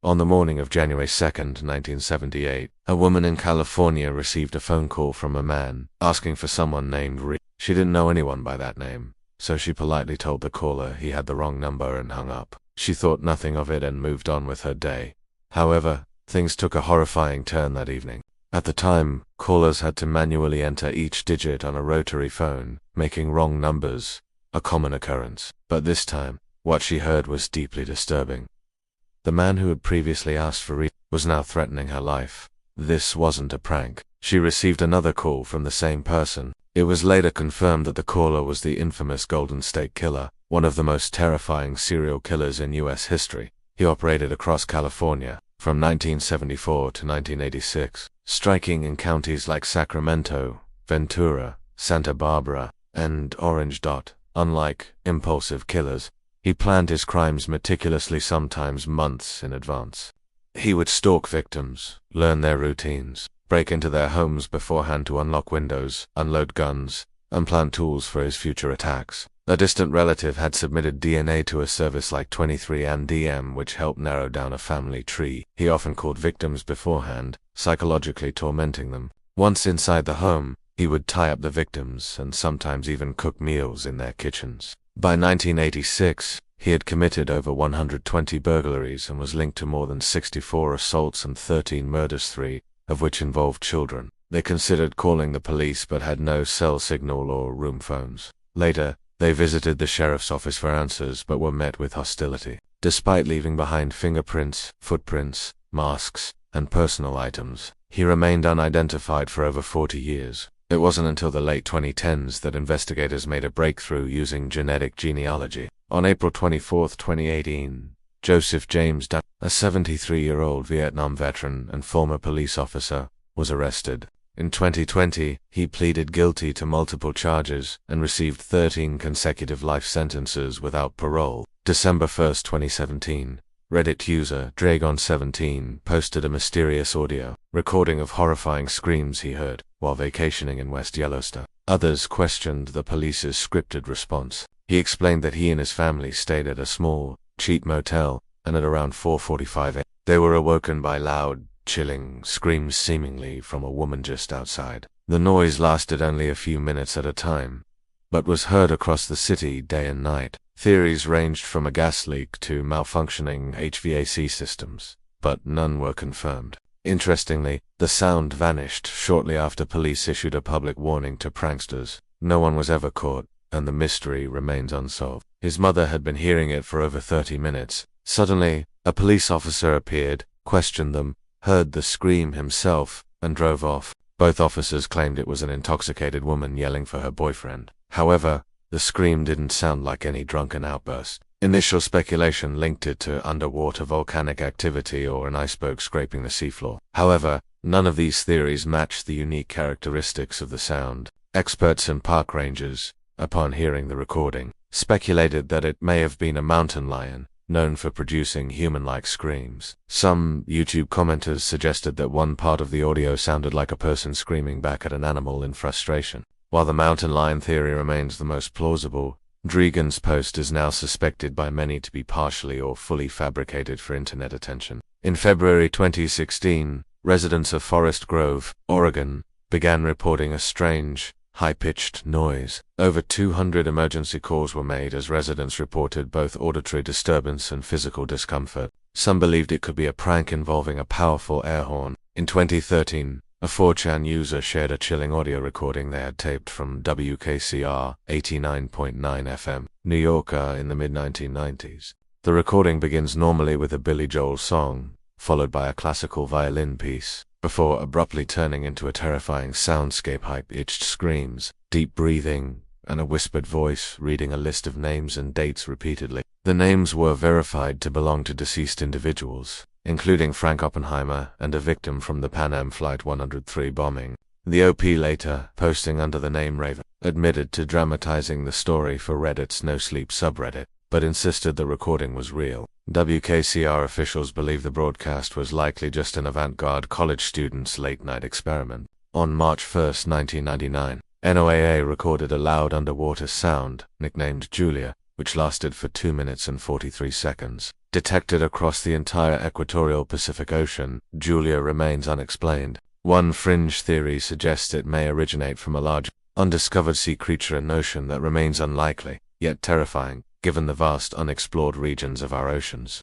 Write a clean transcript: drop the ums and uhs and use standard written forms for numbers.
On the morning of January 2nd, 1978, a woman in California received a phone call from a man asking for someone named Reed. She didn't know anyone by that name, so she politely told the caller he had the wrong number and hung up. She thought nothing of it and moved on with her day. However, things took a horrifying turn that evening. At the time, callers had to manually enter each digit on a rotary phone, making wrong numbers a common occurrence. But this time, what she heard was deeply disturbing. The man who had previously asked for Reed was now threatening her life. This wasn't a prank. She received another call from the same person. It was later confirmed that the caller was the infamous Golden State Killer, one of the most terrifying serial killers in U.S. history. He operated across California from 1974 to 1986, striking in counties like Sacramento, Ventura, Santa Barbara, and Orange. Unlike impulsive killers, he planned his crimes meticulously, sometimes months in advance. He would stalk victims, learn their routines, break into their homes beforehand to unlock windows, unload guns, and plant tools for his future attacks. A distant relative had submitted DNA to a service like 23andDM, which helped narrow down a family tree. He often called victims beforehand, psychologically tormenting them. Once inside the home, he would tie up the victims and sometimes even cook meals in their kitchens. By 1986, he had committed over 120 burglaries and was linked to more than 64 assaults and 13 murders, 3 of which involved children. They considered calling the police but had no cell signal or room phones. Later, they visited the sheriff's office for answers but were met with hostility. Despite leaving behind fingerprints, footprints, masks, and personal items, he remained unidentified for over 40 years. It wasn't until the late 2010s that investigators made a breakthrough using genetic genealogy. On April 24, 2018, Joseph James Dunn, a 73-year-old Vietnam veteran and former police officer, was arrested. In 2020, he pleaded guilty to multiple charges and received 13 consecutive life sentences without parole. December 1, 2017, Reddit user Dragon17 posted a mysterious audio recording of horrifying screams he heard while vacationing in West Yellowstone. Others questioned the police's scripted response. He explained that he and his family stayed at a small, cheap motel, and at around 4:45 a.m. they were awoken by loud, chilling screams seemingly from a woman just outside. The noise lasted only a few minutes at a time, but was heard across the city day and night. Theories ranged from a gas leak to malfunctioning HVAC systems, but none were confirmed. Interestingly, the sound vanished shortly after police issued a public warning to pranksters. No one was ever caught, and the mystery remains unsolved. His mother had been hearing it for over 30 minutes. Suddenly, a police officer appeared, questioned them, heard the scream himself, and drove off. Both officers claimed it was an intoxicated woman yelling for her boyfriend. However, the scream didn't sound like any drunken outburst. Initial speculation linked it to underwater volcanic activity or an iceberg scraping the seafloor. However, none of these theories matched the unique characteristics of the sound. Experts and park rangers, upon hearing the recording, speculated that it may have been a mountain lion, known for producing human-like screams. Some YouTube commenters suggested that one part of the audio sounded like a person screaming back at an animal in frustration. While the mountain lion theory remains the most plausible, Dragon's post is now suspected by many to be partially or fully fabricated for internet attention. In February 2016, residents of Forest Grove, Oregon, began reporting a strange, high-pitched noise. Over 200 emergency calls were made as residents reported both auditory disturbance and physical discomfort. Some believed it could be a prank involving a powerful air horn. In 2013, a 4chan user shared a chilling audio recording they had taped from WKCR 89.9 FM, New York in the mid-1990s. The recording begins normally with a Billy Joel song, followed by a classical violin piece, before abruptly turning into a terrifying soundscape. High-pitched screams, deep breathing, and a whispered voice reading a list of names and dates repeatedly. The names were verified to belong to deceased individuals, including Frank Oppenheimer and a victim from the Pan Am Flight 103 bombing. The OP later, posting under the name Raven, admitted to dramatizing the story for Reddit's No Sleep subreddit, but insisted the recording was real. WKCR officials believe the broadcast was likely just an avant-garde college student's late-night experiment. On March 1, 1999, NOAA recorded a loud underwater sound, nicknamed Julia, which lasted for 2 minutes and 43 seconds. detected across the entire equatorial Pacific Ocean, Julia remains unexplained. One fringe theory suggests it may originate from a large, undiscovered sea creature, a notion that remains unlikely, yet terrifying, given the vast unexplored regions of our oceans.